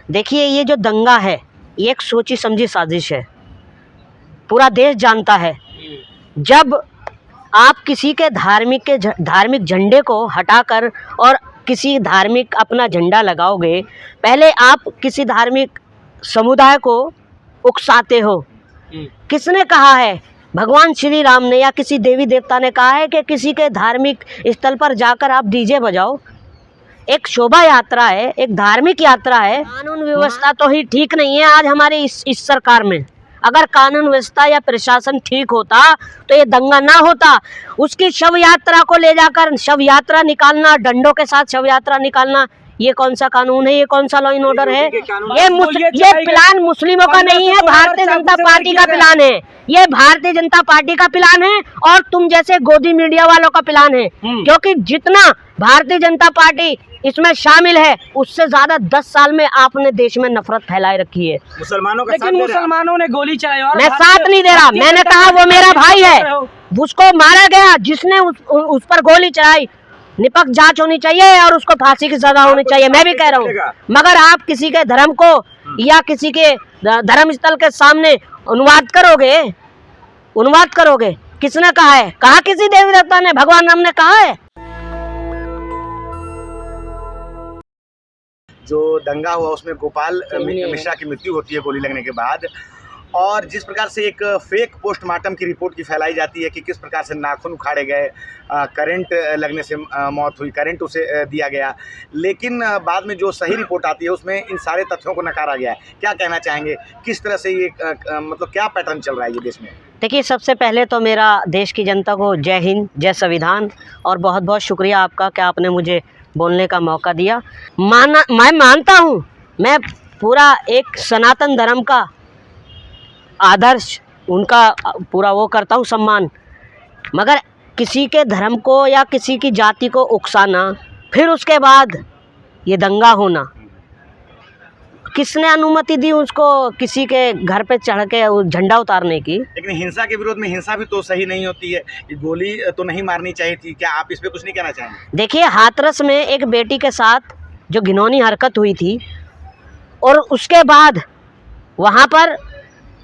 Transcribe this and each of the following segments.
देखिए, ये जो दंगा है ये एक सोची समझी साजिश है, पूरा देश जानता है। जब आप किसी के धार्मिक झंडे को हटाकर और किसी धार्मिक अपना झंडा लगाओगे, पहले आप किसी धार्मिक समुदाय को उकसाते हो। किसने कहा है? भगवान श्री राम ने या किसी देवी देवता ने कहा है कि किसी के धार्मिक स्थल पर जाकर आप डीजे बजाओ? एक शोभा यात्रा है, एक धार्मिक यात्रा है। कानून व्यवस्था तो ही ठीक नहीं है आज हमारे इस सरकार में। अगर कानून व्यवस्था या प्रशासन ठीक होता तो ये दंगा ना होता। उसकी शव यात्रा को ले जाकर शव यात्रा निकालना, डंडों के साथ शव यात्रा निकालना, ये कौन सा कानून है? ये कौन सा लॉ एंड ऑर्डर है? ये प्लान मुस्लिमों का नहीं है, भारतीय जनता पार्टी का प्लान है। ये भारतीय जनता पार्टी का प्लान है और तुम जैसे गोदी मीडिया वालों का प्लान है। क्योंकि जितना भारतीय जनता पार्टी इसमें शामिल है उससे ज्यादा 10 साल में आपने देश में नफरत फैलाए रखी है। मुसलमानों का लेकिन मुसलमानों ने गोली चलाई और मैं साथ नहीं दे रहा। मैंने कहा वो मेरा भाई है, उसको मारा गया, जिसने उस पर गोली चलाई निपक्ष जांच होनी चाहिए और उसको फांसी की सजा होनी चाहिए। मैं भी कह रहा हूँ, मगर आप किसी के धर्म को या किसी के धर्म स्थल के सामने अनुवाद करोगे। किसने कहा है? कहा किसी देवी देवता ने, भगवान राम ने कहा है? जो दंगा हुआ उसमें गोपाल मिश्रा की मृत्यु होती है गोली लगने के बाद, और जिस प्रकार से एक फेक पोस्टमार्टम की रिपोर्ट की फैलाई जाती है कि किस प्रकार से नाखून उखाड़े गए, करंट लगने से मौत हुई, करंट उसे दिया गया, लेकिन बाद में जो सही रिपोर्ट आती है उसमें इन सारे तथ्यों को नकारा गया है। क्या कहना चाहेंगे, किस तरह से ये मतलब क्या पैटर्न चल रहा है ये देश में? देखिए, सबसे पहले तो मेरा देश की जनता को जय हिंद, जय संविधान, और बहुत बहुत शुक्रिया आपका कि आपने मुझे बोलने का मौका दिया। मैं मानता हूँ, मैं पूरा एक सनातन धर्म का आदर्श उनका पूरा वो करता हूँ, सम्मान, मगर किसी के धर्म को या किसी की जाति को उकसाना, फिर उसके बाद ये दंगा होना, किसने अनुमति दी उसको किसी के घर पे चढ़ के झंडा उतारने की? लेकिन हिंसा के विरोध में हिंसा भी तो सही नहीं होती है, गोली तो नहीं मारनी चाहिए थी। क्या आप इस पे कुछ नहीं कहना चाहेंगे? देखिए, हाथरस में एक बेटी के साथ जो घिनौनी हरकत हुई थी और उसके बाद वहाँ पर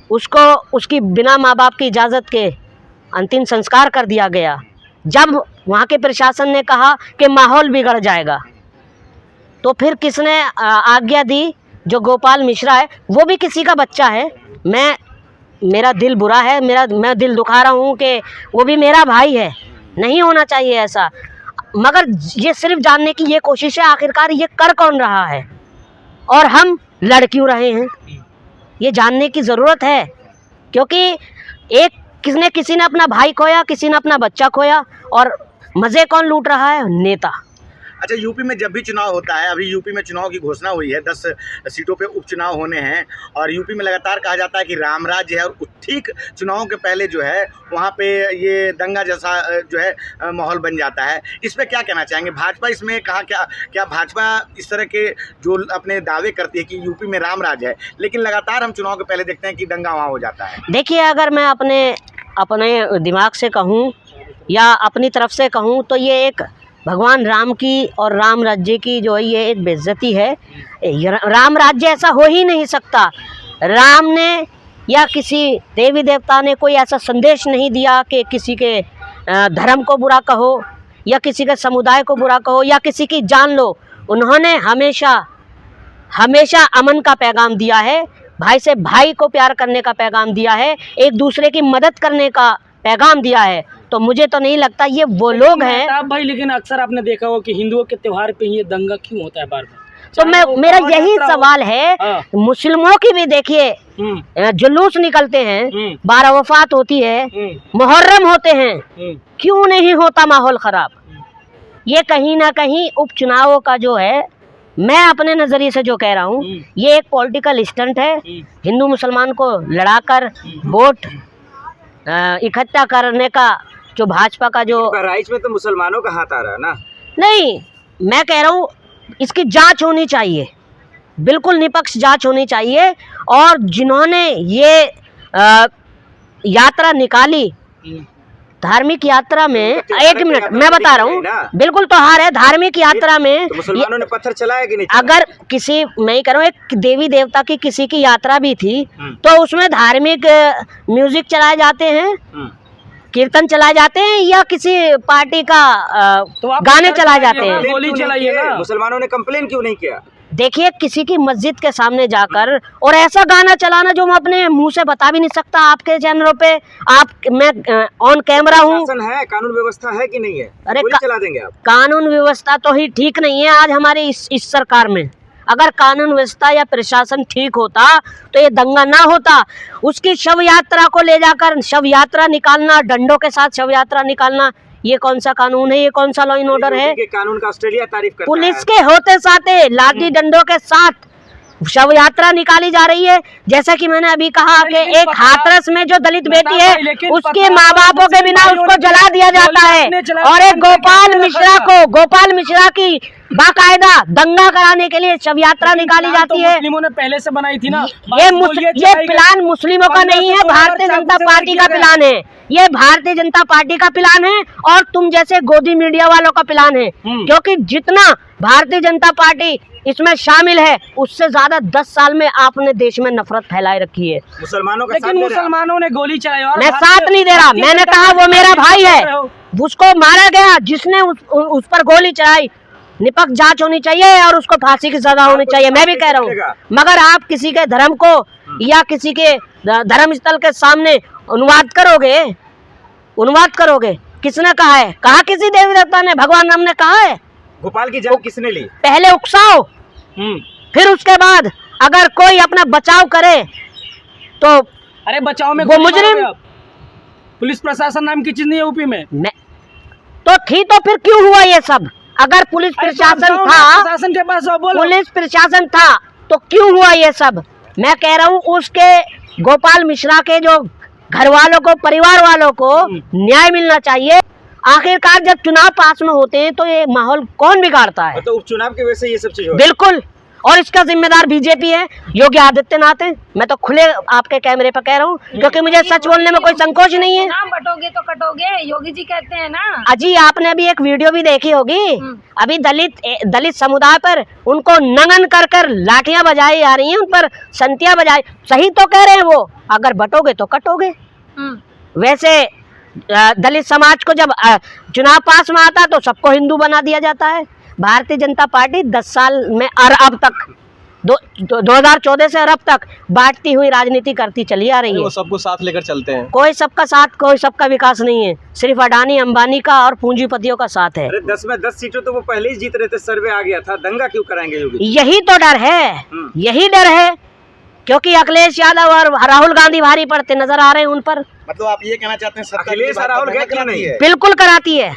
उसको उसकी बिना माँ बाप की इजाज़त के अंतिम संस्कार कर दिया गया। जब वहाँ के प्रशासन ने कहा कि माहौल बिगड़ जाएगा, तो फिर किसने आज्ञा दी? जो गोपाल मिश्रा है वो भी किसी का बच्चा है। मेरा दिल बुरा है, मैं दिल दुखा रहा हूँ कि वो भी मेरा भाई है। नहीं होना चाहिए ऐसा, मगर ये सिर्फ जानने की ये कोशिश है आखिरकार ये कर कौन रहा है और हम लड़ क्यों रहे हैं, ये जानने की ज़रूरत है। क्योंकि किसी ने अपना भाई खोया, किसी ने अपना बच्चा खोया, और मज़े कौन लूट रहा है? नेता। अच्छा, यूपी में जब भी चुनाव होता है, अभी यूपी में चुनाव की घोषणा हुई है, 10 सीटों पे उपचुनाव होने हैं, और यूपी में लगातार कहा जाता है कि राम राज्य है, और ठीक चुनावों के पहले जो है वहाँ पे ये दंगा जैसा जो है माहौल बन जाता है। इस पे क्या कहना चाहेंगे? भाजपा इसमें क्या भाजपा इस तरह के जो अपने दावे करती है कि यूपी में राम राज्य है, लेकिन लगातार हम चुनाव के पहले देखते हैं कि दंगा वहाँ हो जाता है? देखिए, अगर मैं अपने दिमाग से कहूँ या अपनी तरफ से कहूँ तो ये एक भगवान राम की और राम राज्य की जो है ये एक बेइज्जती है। राम राज्य ऐसा हो ही नहीं सकता। राम ने या किसी देवी देवता ने कोई ऐसा संदेश नहीं दिया कि किसी के धर्म को बुरा कहो या किसी के समुदाय को बुरा कहो या किसी की जान लो। उन्होंने हमेशा अमन का पैगाम दिया है, भाई से भाई को प्यार करने का पैगाम दिया है, एक दूसरे की मदद करने का पैगाम दिया है। तो मुझे तो नहीं लगता ये वो लोग हैं भाई। लेकिन अक्सर आपने देखा हो कि हिंदुओं के त्योहार पे ये दंगा क्यों होता है बार बार? तो मेरा यही सवाल है, मुस्लिमों की भी देखिए जुलूस निकलते हैं, 12 वफात होती है, मुहर्रम होते हैं, क्यों नहीं होता माहौल खराब? ये कहीं ना कहीं उपचुनावों का जो है, मैं अपने नजरिए से जो कह रहा हूँ, ये एक पॉलिटिकल स्टंट है। हिंदू मुसलमान को लड़ाकर वोट इकट्ठा करने का जो भाजपा का जो बहराइच में तो मुसलमानों का हाथ आ रहा है ना? नहीं, मैं कह रहा हूँ इसकी जांच होनी चाहिए, बिल्कुल निष्पक्ष जांच होनी चाहिए। और जिन्होंने ये यात्रा निकाली धार्मिक यात्रा में त्योहार एक है, मिनट यात्रा मैं तो बता रहा दिख हूँ, रही है ना। बिल्कुल त्योहार है। धार्मिक यात्रा में तो मुसलमानों ने पत्थर चलाया कि नहीं चलाया? अगर किसी मैं ही कह रहा हूँ, एक देवी देवता की किसी की यात्रा भी थी हम्म। तो उसमें धार्मिक म्यूजिक चलाए जाते हैं, हम्म। कीर्तन चलाए जाते हैं, या किसी पार्टी का तो आप गाने पत्थर चलाए चलाइएगा, जाते हैं। गोली क्यों नहीं चलाइएगा। किए? मुसलमानों ने कंप्लेन क्यों नहीं किया? देखिए, किसी की मस्जिद के सामने जाकर और ऐसा गाना चलाना जो मैं अपने मुंह से बता भी नहीं सकता आपके चैनलों पे, मैं ऑन कैमरा हूँ। शासन है, कानून व्यवस्था है कि नहीं है? अरे गोली चला देंगे आप? कानून व्यवस्था तो ही ठीक नहीं है आज हमारी इस सरकार में। अगर कानून व्यवस्था या प्रशासन ठीक होता तो ये दंगा ना होता। उसकी शव यात्रा को ले जाकर शव यात्रा निकालना, डंडों के साथ शव यात्रा निकालना, ये कौन सा कानून है? ये कौन सा लॉ एंड ऑर्डर है? के कानून का ऑस्ट्रेलिया तारीफ करता पुलिस है। के होते साथे लाठी डंडों के साथ शव यात्रा निकाली जा रही है। जैसा कि मैंने अभी कहा कि एक हाथरस में जो दलित बेटी है उसके माँ बापों के बिना उसको जला दिया जाता है, और एक गोपाल मिश्रा की बाकायदा दंगा कराने के लिए शव यात्रा निकाली जाती है। मुस्लिमों ने पहले से बनाई थी ना। ये प्लान मुस्लिमों का नहीं है, भारतीय जनता पार्टी का प्लान है। ये भारतीय जनता पार्टी का प्लान है और तुम जैसे गोदी मीडिया वालों का प्लान है, क्योंकि जितना भारतीय जनता पार्टी इसमें शामिल है उससे ज्यादा 10 साल में आपने देश में नफरत फैलाए रखी है। मुसलमानों का लेकिन साथ दे रहे हैं। मुसलमानों ने गोली चलाई और मैं साथ नहीं दे रहा, मैंने कहा वो मेरा भाई है, उसको मारा गया जिसने उस पर गोली चलाई। निपक्ष जांच होनी चाहिए और उसको फांसी की सजा होनी चाहिए, मैं भी कह रहा हूँ। मगर आप किसी के धर्म को या किसी के धर्म स्थल के सामने उन्वाद करोगे, किसने कहा है? कहा किसी देवी देवता ने, भगवान राम ने कहा है? गोपाल की जान किसने ली? पहले उकसाओ, फिर उसके बाद अगर कोई अपना बचाव करे तो अरे बचाओ में वो गोली मुजरिम- मारोगे आप। पुलिस प्रशासन नाम की चीज नहीं है यूपी में। तो थी तो फिर क्यों हुआ ये सब? अगर पुलिस अरे तो प्रशासन जाओ ना, था, प्रशासन के पास जाओ, बोलो। पुलिस प्रशासन था तो क्यों हुआ ये सब? मैं कह रहा हूँ उसके गोपाल मिश्रा के जो घर वालों को, परिवार वालों को न्याय मिलना चाहिए। आखिरकार जब चुनाव पास में होते हैं तो ये माहौल कौन बिगाड़ता है? तो उपचुनाव की वजह से ये सब चीज हो रही बिल्कुल, और इसका जिम्मेदार बीजेपी है, योगी आदित्यनाथ है। मैं तो खुले आपके कैमरे पर कह रहा हूँ, क्योंकि मुझे सच बोलने में कोई संकोच नहीं है। नाम बटोगे तो कटोगे, योगी जी कहते हैं ना। अजी, आपने अभी एक वीडियो भी देखी होगी, अभी दलित समुदाय पर उनको नंगन कर कर लाठियां बजाई जा रही हैं, उन पर संतियां बजाई। सही तो कह रहे हैं वो, अगर बटोगे तो कटोगे। वैसे दलित समाज को जब चुनाव पास में आता तो सबको हिंदू बना दिया जाता है। भारतीय जनता पार्टी 10 साल में और अब तक 2014 से और अब तक बांटती हुई राजनीति करती चली आ रही है। वो सबको साथ लेकर चलते हैं। कोई सबका साथ, कोई सबका विकास नहीं है, सिर्फ अडानी अंबानी का और पूंजीपतियों का साथ है। अरे 10 में 10 सीटों तो वो पहले ही जीत रहे थे, सर्वे आ गया था, दंगा क्यों कराएंगे योगी? यही तो डर है, यही डर है, क्योंकि अखिलेश यादव और राहुल गांधी भारी पड़ते नजर आ रहे हैं उन पर। मतलब आप ये कहना चाहते हैं सरकार अखिलेश और राहुल गए क्यों नहीं है? बिल्कुल कराती है,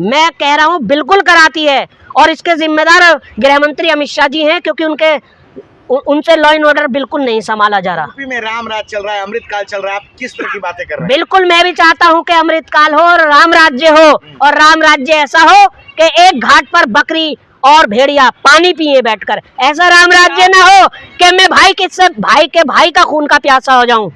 मैं कह रहा हूँ बिल्कुल कराती है, और इसके जिम्मेदार गृह मंत्री अमित शाह जी हैं, क्योंकि उनसे लॉ एंड ऑर्डर बिल्कुल नहीं संभाला जा रहा। यूपी में राम राज चल रहा है, अमृतकाल चल रहा है, आप किस तरह की बातें कर रहे हैं? बिल्कुल, मैं भी चाहता हूँ कि अमृतकाल हो और राम राज्य हो, और राम राज्य ऐसा हो कि एक घाट पर बकरी और भेड़िया पानी पिए बैठकर। ऐसा राम राज्य ना हो कि मैं भाई का खून का प्यासा हो जाऊं।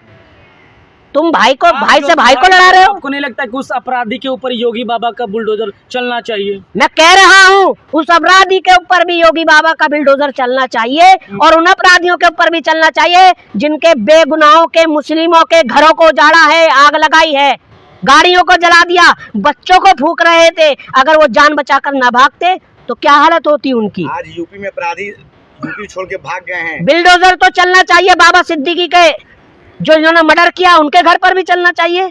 तुम भाई से भाई को लड़ा रहे हो। आपको नहीं लगता कि उस अपराधी के ऊपर योगी बाबा का बुलडोजर चलना चाहिए? मैं कह रहा हूँ उस अपराधी के ऊपर भी योगी बाबा का बुलडोजर चलना चाहिए, और उन अपराधियों के ऊपर भी चलना चाहिए जिनके बेगुनाहों के मुस्लिमों के घरों को उजाड़ा है, आग लगाई है, गाड़ियों को जला दिया, बच्चों को फूंक रहे थे। अगर वो जान बचाकर ना भागते तो क्या हालत होती उनकी? आज यूपी में अपराधी यूपी छोड़ के भाग गए हैं। बुलडोजर तो चलना चाहिए बाबा सिद्दीकी के, जो इन्होंने मर्डर किया उनके घर पर भी चलना चाहिए।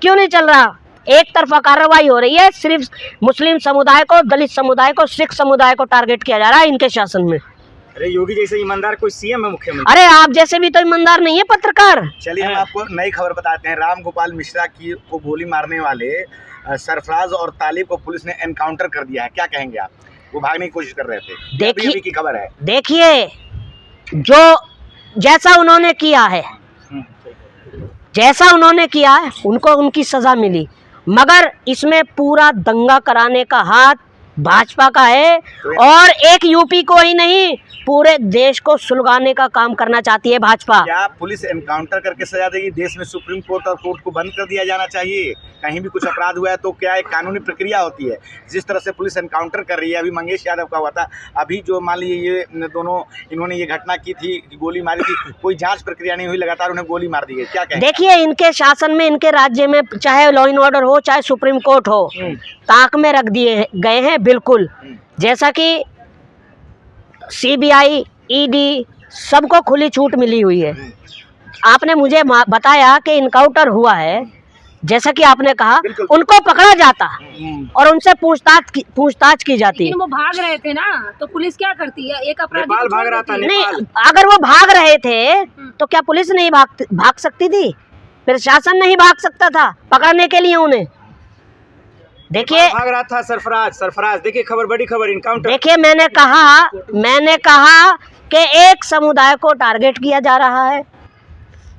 क्यों नहीं चल रहा? एक तरफा कार्रवाई हो रही है, सिर्फ मुस्लिम समुदाय को, दलित समुदाय को, सिख समुदाय को टारगेट किया जा रहा है इनके शासन में। अरे योगी जैसे ईमानदार कोई सीएम है, मुख्यमंत्री? अरे आप जैसे भी तो ईमानदार नहीं है पत्रकार। चलिए हम आपको नई खबर बताते हैं। राम गोपाल मिश्रा को गोली मारने वाले सरफराज और तालिब को पुलिस ने एनकाउंटर कर दिया है। क्या कहेंगे आप? वो भागने की कोशिश कर रहे थे। देखिए, अभी की खबर है। देखिए, जो जैसा उन्होंने किया है, जैसा उन्होंने किया है, उनको उनकी सजा मिली, मगर इसमें पूरा दंगा कराने का हाथ भाजपा का है और एक यूपी को ही नहीं पूरे देश को सुलगाने का काम करना चाहती है भाजपा। क्या पुलिस एनकाउंटर करके सजा देगी? देश में सुप्रीम कोर्ट और कोर्ट को बंद कर दिया जाना चाहिए। कहीं भी कुछ अपराध हुआ है तो क्या एक कानूनी प्रक्रिया होती है। जिस तरह से पुलिस एनकाउंटर कर रही है, अभी मंगेश यादव का हुआ था, अभी जो मान लीजिए ये दोनों इन्होंने ये घटना की थी, गोली मारी थी, कोई जांच प्रक्रिया नहीं हुई, लगातार उन्हें गोली मार दी गई। क्या कहें? देखिए इनके शासन में, इनके राज्य में, चाहे लॉ एंड ऑर्डर हो चाहे सुप्रीम कोर्ट हो, ताक में रख दिए गए हैं बिल्कुल। जैसा कि सीबीआई, ईडी सबको खुली छूट मिली हुई है। आपने मुझे बताया कि इनकाउंटर हुआ है, जैसा कि आपने कहा, उनको पकड़ा जाता और उनसे पूछताछ की जाती। लेकिन वो भाग रहे थे ना, तो पुलिस क्या करती है? एक अपराधी को भाग रहा था नहीं, अगर वो भाग रहे थे तो क्या पुलिस नहीं भाग सकती थी? प्रशासन नहीं भाग सकता था पकड़ने के लिए उन्हें? देखिए भाग रहा था सरफराज। देखिए खबर, बड़ी खबर, इनकाउंटर। देखिए मैंने कहा कि एक समुदाय को टारगेट किया जा रहा है,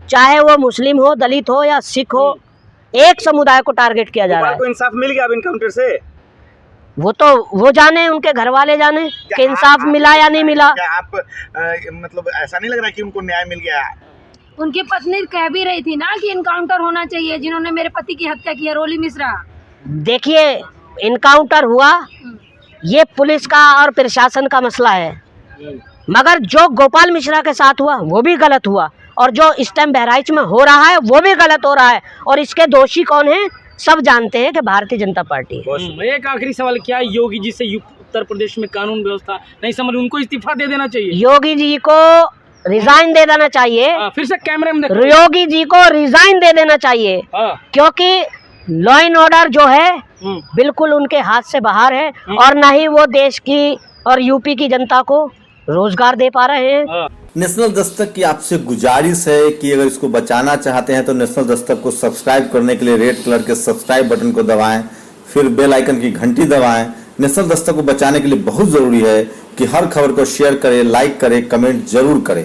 चाहे वो मुस्लिम हो, दलित हो या सिख हो, एक समुदाय को टारगेट किया जा रहा है। को इंसाफ मिल गया अब इनकाउंटर से? वो जाने, उनके घर वाले जाने कि इंसाफ मिला या नहीं मिला। क्या आप मतलब ऐसा नहीं लग रहा कि उनको न्याय मिल गया? उनकी पत्नी कह भी रही थी ना कि इनकाउंटर होना चाहिए, जिन्होंने मेरे पति की हत्या की है, रोली मिश्रा। देखिए इनकाउंटर हुआ, ये पुलिस का और प्रशासन का मसला है, मगर जो गोपाल मिश्रा के साथ हुआ वो भी गलत हुआ और जो इस टाइम बहराइच में हो रहा है वो भी गलत हो रहा है। और इसके दोषी कौन है सब जानते हैं कि भारतीय जनता पार्टी है। एक आखिरी सवाल, क्या योगी जी से उत्तर प्रदेश में कानून व्यवस्था नहीं समझ, उनको इस्तीफा दे देना चाहिए? योगी जी को रिजाइन दे देना चाहिए। फिर से कैमरे में देखो। योगी जी को रिजाइन दे देना चाहिए, क्योंकि लॉ एंड ऑर्डर जो है बिल्कुल उनके हाथ से बाहर है और ना ही वो देश की और यूपी की जनता को रोजगार दे पा रहे हैं। नेशनल दस्तक की आपसे गुजारिश है कि अगर इसको बचाना चाहते हैं तो नेशनल दस्तक को सब्सक्राइब करने के लिए रेड कलर के सब्सक्राइब बटन को दबाएं, फिर बेल आइकन की घंटी दबाएं। नेशनल दस्तक को बचाने के लिए बहुत जरूरी है कि हर खबर को शेयर करें, लाइक करें, कमेंट जरूर करें।